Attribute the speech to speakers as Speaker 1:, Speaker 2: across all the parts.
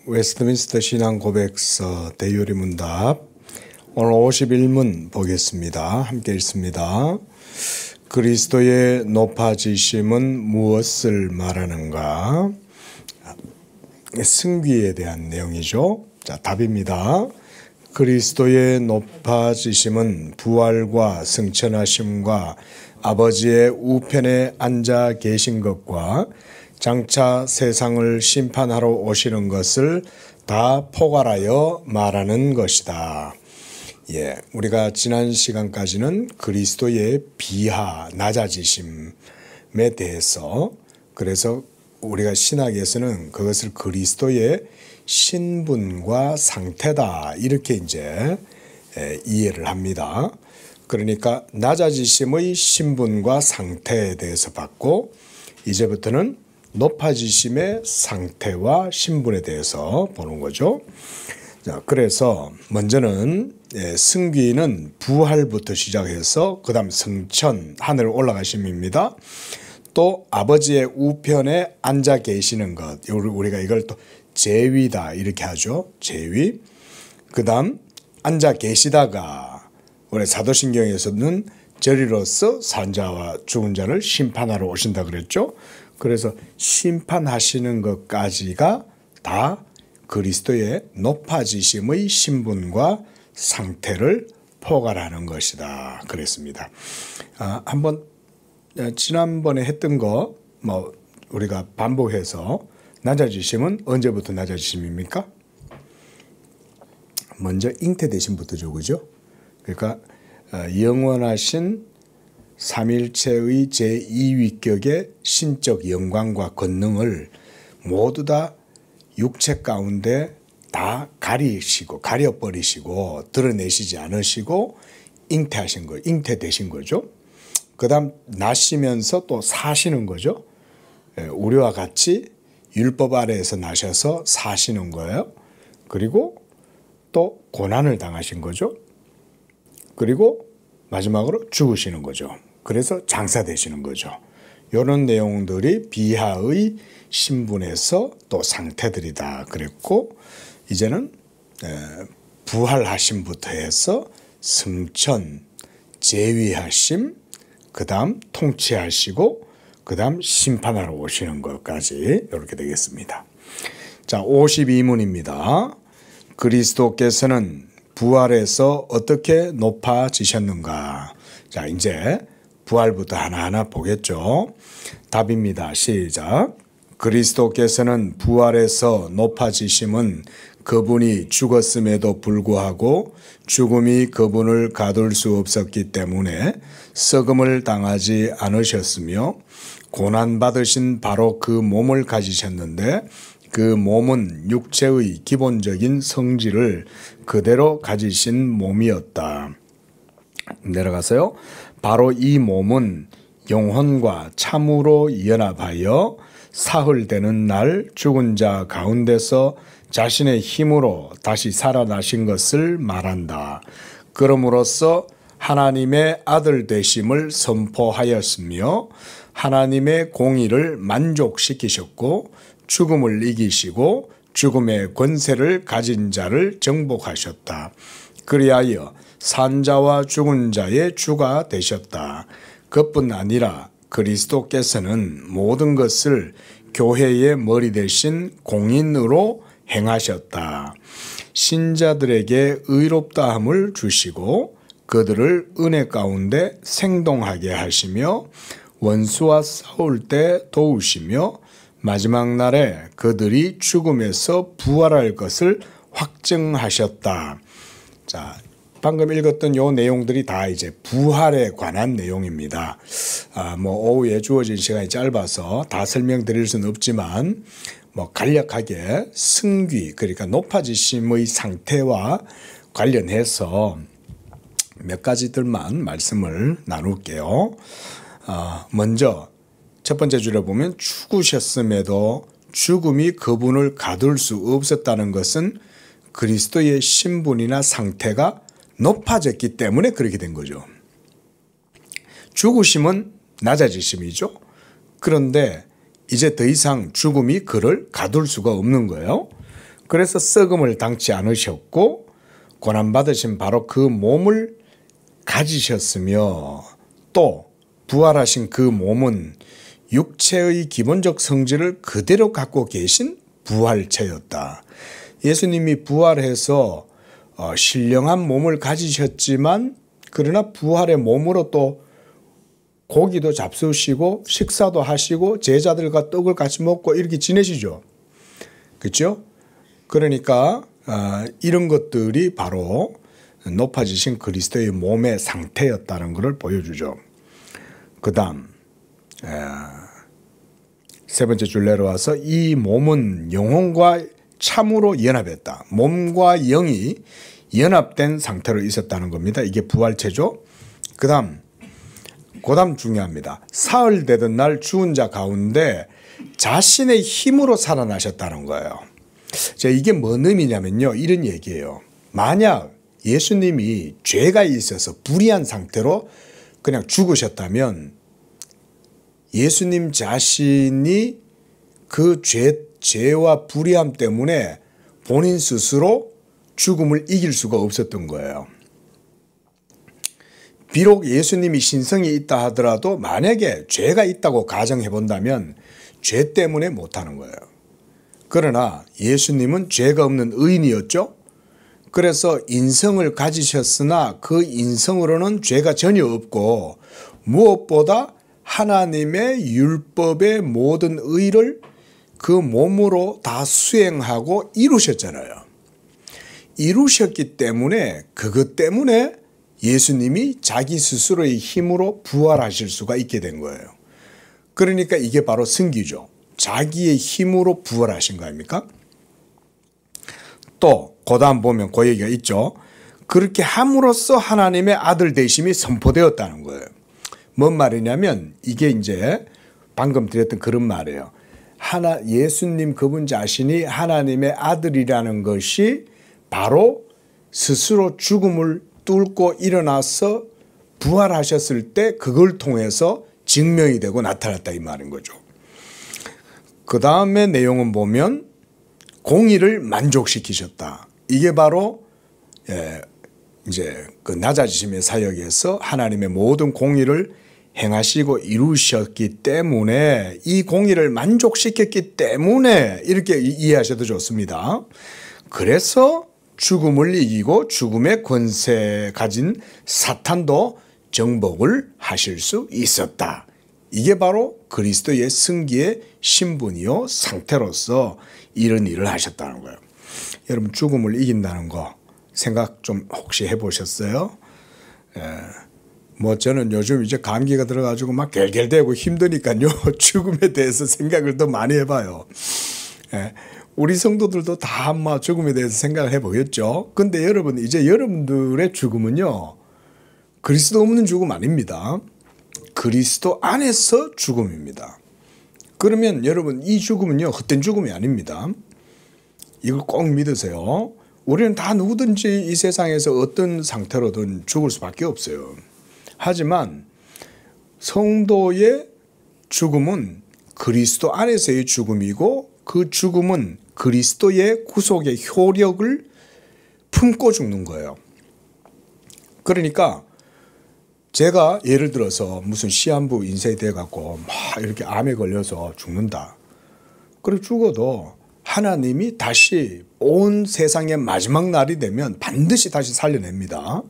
Speaker 1: 웨스트민스터 신앙고백서 대요리문답 오늘 51문 보겠습니다. 함께 읽습니다. 그리스도의 높아지심은 무엇을 말하는가? 승귀에 대한 내용이죠. 자, 답입니다. 그리스도의 높아지심은 부활과 승천하심과 아버지의 우편에 앉아 계신 것과 장차 세상을 심판하러 오시는 것을 다 포괄하여 말하는 것이다. 우리가 지난 시간까지는 그리스도의 비하, 낮아지심에 대해서, 그래서 우리가 신학에서는 그것을 그리스도의 신분과 상태다, 이렇게 이제 이해를 합니다. 그러니까 낮아지심의 신분과 상태에 대해서 봤고, 이제부터는 높아지심의 상태와 신분에 대해서 보는 거죠. 자, 그래서 먼저는 승귀는 부활부터 시작해서 그 다음 승천, 하늘 올라가심입니다. 또 아버지의 우편에 앉아 계시는 것, 우리가 이걸 또 재위다 이렇게 하죠. 재위. 그 다음 앉아 계시다가 우리 사도신경에서는 저리로서 산자와 죽은 자를 심판하러 오신다 그랬죠. 그래서 심판하시는 것까지가 다 그리스도의 높아지심의 신분과 상태를 포괄하는 것이다 그랬습니다. 한번 지난번에 했던 거 우리가 반복해서, 낮아지심은 언제부터 낮아지심입니까? 먼저 잉태되심부터죠, 그죠? 그러니까 영원하신 삼일체의 제2위격의 신적 영광과 권능을 모두 다 육체 가운데 다 가려버리시고 드러내시지 않으시고 잉태하신 거예요. 잉태되신 거죠. 그 다음 나시면서 또 사시는 거죠. 우리와 같이 율법 아래에서 나셔서 사시는 거예요. 그리고 또 고난을 당하신 거죠. 그리고 마지막으로 죽으시는 거죠. 그래서 장사되시는 거죠. 이런 내용들이 비하의 신분에서 또 상태들이다 그랬고, 이제는 부활하심부터 해서 승천, 재위하심, 그 다음 통치하시고, 그 다음 심판하러 오시는 것까지 이렇게 되겠습니다. 자, 52문입니다. 그리스도께서는 부활해서 어떻게 높아지셨는가? 자, 이제 부활부터 하나하나 보겠죠. 답입니다. 시작. 그리스도께서는 부활해서 높아지심은 그분이 죽었음에도 불구하고 죽음이 그분을 가둘 수 없었기 때문에 썩음을 당하지 않으셨으며, 고난받으신 바로 그 몸을 가지셨는데 그 몸은 육체의 기본적인 성질을 그대로 가지신 몸이었다. 내려가서요. 바로 이 몸은 영혼과 참으로 연합하여 사흘되는 날 죽은 자 가운데서 자신의 힘으로 다시 살아나신 것을 말한다. 그럼으로써 하나님의 아들 되심을 선포하였으며 하나님의 공의를 만족시키셨고 죽음을 이기시고 죽음의 권세를 가진 자를 정복하셨다. 그리하여 산자와 죽은 자의 주가 되셨다. 그뿐 아니라 그리스도께서는 모든 것을 교회의 머리 대신 공인으로 행하셨다. 신자들에게 의롭다함을 주시고 그들을 은혜 가운데 생동하게 하시며 원수와 싸울 때 도우시며 마지막 날에 그들이 죽음에서 부활할 것을 확증하셨다. 자, 방금 읽었던 요 내용들이 다 이제 부활에 관한 내용입니다. 오후에 주어진 시간이 짧아서 다 설명드릴 수는 없지만, 간략하게 승귀, 그러니까 높아지심의 상태와 관련해서 몇 가지들만 말씀을 나눌게요. 먼저 첫 번째 줄에 보면 죽으셨음에도 죽음이 그분을 가둘 수 없었다는 것은 그리스도의 신분이나 상태가 높아졌기 때문에 그렇게 된 거죠. 죽으심은 낮아지심이죠. 그런데 이제 더 이상 죽음이 그를 가둘 수가 없는 거예요. 그래서 썩음을 당치 않으셨고 고난받으신 바로 그 몸을 가지셨으며 또 부활하신 그 몸은 육체의 기본적 성질을 그대로 갖고 계신 부활체였다. 예수님이 부활해서 신령한 몸을 가지셨지만 그러나 부활의 몸으로 또 고기도 잡수시고 식사도 하시고 제자들과 떡을 같이 먹고 이렇게 지내시죠. 그렇죠? 그러니까 이런 것들이 바로 높아지신 그리스도의 몸의 상태였다는 것을 보여주죠. 그 다음 세 번째 줄 내려와서 이 몸은 영혼과 참으로 연합했다. 몸과 영이 연합된 상태로 있었다는 겁니다. 이게 부활체죠. 그 다음 중요합니다. 사흘 되던 날 죽은 자 가운데 자신의 힘으로 살아나셨다는 거예요. 자, 이게 뭔 의미냐면요. 이런 얘기예요. 만약 예수님이 죄가 있어서 불의한 상태로 그냥 죽으셨다면 예수님 자신이 그 죄와 불의함 때문에 본인 스스로 죽음을 이길 수가 없었던 거예요. 비록 예수님이 신성이 있다 하더라도 만약에 죄가 있다고 가정해 본다면 죄 때문에 못하는 거예요. 그러나 예수님은 죄가 없는 의인이었죠. 그래서 인성을 가지셨으나 그 인성으로는 죄가 전혀 없고 무엇보다 하나님의 율법의 모든 의를 그 몸으로 다 수행하고 이루셨잖아요. 이루셨기 때문에 그것 때문에 예수님이 자기 스스로의 힘으로 부활하실 수가 있게 된 거예요. 그러니까 이게 바로 승기죠. 자기의 힘으로 부활하신 거 아닙니까? 또 고다음 보면 그 얘기가 있죠. 그렇게 함으로써 하나님의 아들 되심이 선포되었다는 거예요. 뭔 말이냐면 이게 이제 방금 드렸던 그런 말이에요. 예수님 그분 자신이 하나님의 아들이라는 것이 바로 스스로 죽음을 뚫고 일어나서 부활하셨을 때 그걸 통해서 증명이 되고 나타났다 이 말인 거죠. 그 다음에 내용은 보면 공의를 만족시키셨다. 이게 바로 이제 그 낮아지심의 사역에서 하나님의 모든 공의를 행하시고 이루셨기 때문에 이 공의를 만족시켰기 때문에 이렇게 이해하셔도 좋습니다. 그래서 죽음을 이기고 죽음의 권세 가진 사탄도 정복을 하실 수 있었다. 이게 바로 그리스도의 승기의 신분이요 상태로서 이런 일을 하셨다는 거예요. 여러분 죽음을 이긴다는 거 생각 좀 혹시 해보셨어요? 뭐 저는 요즘 이제 감기가 들어가지고 막 겔겔대고 힘드니까요. 죽음에 대해서 생각을 더 많이 해봐요. 우리 성도들도 다 아마 죽음에 대해서 생각을 해보겠죠. 근데 여러분 이제 여러분들의 죽음은요. 그리스도 없는 죽음 아닙니다. 그리스도 안에서 죽음입니다. 그러면 여러분 이 죽음은요. 헛된 죽음이 아닙니다. 이걸 꼭 믿으세요. 우리는 다 누구든지 이 세상에서 어떤 상태로든 죽을 수밖에 없어요. 하지만 성도의 죽음은 그리스도 안에서의 죽음이고 그 죽음은 그리스도의 구속의 효력을 품고 죽는 거예요. 그러니까 제가 예를 들어서 무슨 시한부 인쇄 돼갖고 막 이렇게 암에 걸려서 죽는다. 그리고 죽어도 하나님이 다시 온 세상의 마지막 날이 되면 반드시 다시 살려냅니다.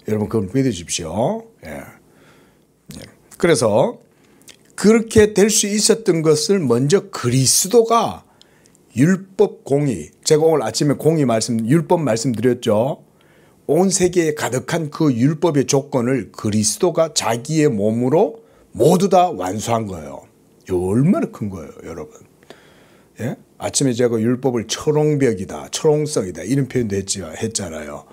Speaker 1: 여러분 그걸 믿으십시오. 그래서 그렇게 될 수 있었던 것을 먼저 그리스도가 율법 공의, 제가 오늘 아침에 율법 말씀드렸죠. 온 세계에 가득한 그 율법의 조건을 그리스도가 자기의 몸으로 모두 다 완수한 거예요. 얼마나 큰 거예요, 여러분. 예? 아침에 제가 율법을 초롱벽이다, 초롱성이다 이런 표현도 했잖아요.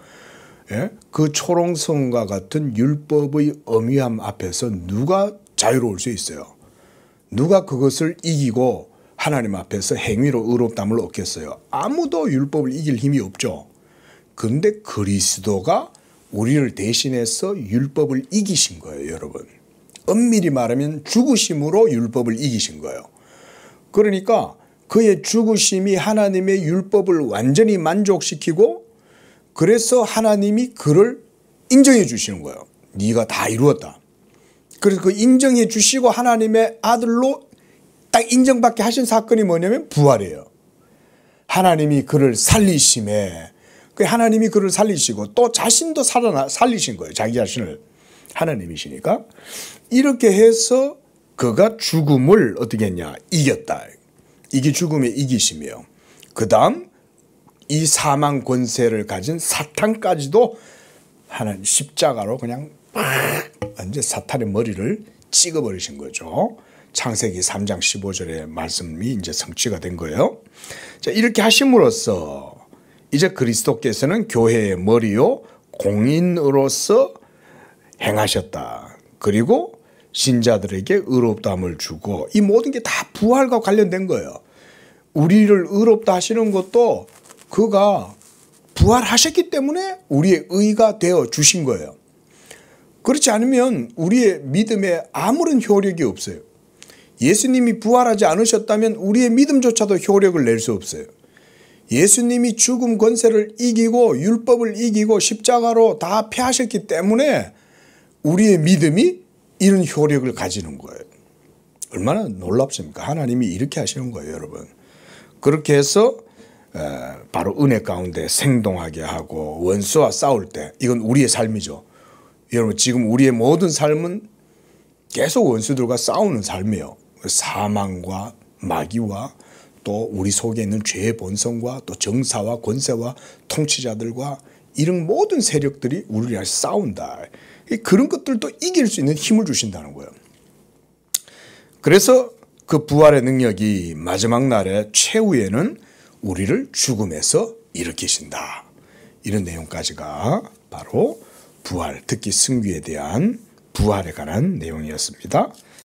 Speaker 1: 예? 그 초롱성과 같은 율법의 엄위함 앞에서 누가 자유로울 수 있어요? 누가 그것을 이기고 하나님 앞에서 행위로 의롭다함을 얻겠어요? 아무도 율법을 이길 힘이 없죠. 그런데 그리스도가 우리를 대신해서 율법을 이기신 거예요, 여러분. 엄밀히 말하면 죽으심으로 율법을 이기신 거예요. 그러니까 그의 죽으심이 하나님의 율법을 완전히 만족시키고 그래서 하나님이 그를 인정해 주시는 거예요. 네가 다 이루었다. 그래서 그 인정해 주시고 하나님의 아들로 딱 인정받게 하신 사건이 뭐냐면 부활이에요. 하나님이 그를 살리심에 하나님이 그를 살리시고 또 자신도 살리신 거예요. 자기 자신을. 하나님이시니까. 이렇게 해서 그가 죽음을 어떻게 했냐. 이겼다. 이게 죽음의 이기심이에요. 그 다음 이 사망 권세를 가진 사탄까지도 하나님 십자가로 그냥 완전 사탄의 머리를 찍어버리신 거죠. 창세기 3장 15절의 말씀이 이제 성취가 된 거예요. 자, 이렇게 하심으로써 이제 그리스도께서는 교회의 머리요 공인으로서 행하셨다. 그리고 신자들에게 의롭다함을 주고 이 모든 게 다 부활과 관련된 거예요. 우리를 의롭다 하시는 것도 그가 부활하셨기 때문에 우리의 의가 되어 주신 거예요. 그렇지 않으면 우리의 믿음에 아무런 효력이 없어요. 예수님이 부활하지 않으셨다면 우리의 믿음조차도 효력을 낼 수 없어요. 예수님이 죽음 권세를 이기고 율법을 이기고 십자가로 다 패하셨기 때문에 우리의 믿음이 이런 효력을 가지는 거예요. 얼마나 놀랍습니까? 하나님이 이렇게 하시는 거예요, 여러분. 그렇게 해서 바로 은혜 가운데 생동하게 하고 원수와 싸울 때 이건 우리의 삶이죠. 여러분 지금 우리의 모든 삶은 계속 원수들과 싸우는 삶이에요. 사망과 마귀와 또 우리 속에 있는 죄의 본성과 또 정사와 권세와 통치자들과 이런 모든 세력들이 우리를 싸운다. 그런 것들도 이길 수 있는 힘을 주신다는 거예요. 그래서 그 부활의 능력이 마지막 날의 최후에는 우리를 죽음에서 일으키신다. 이런 내용까지가 바로 부활, 특히 승귀에 대한 부활에 관한 내용이었습니다.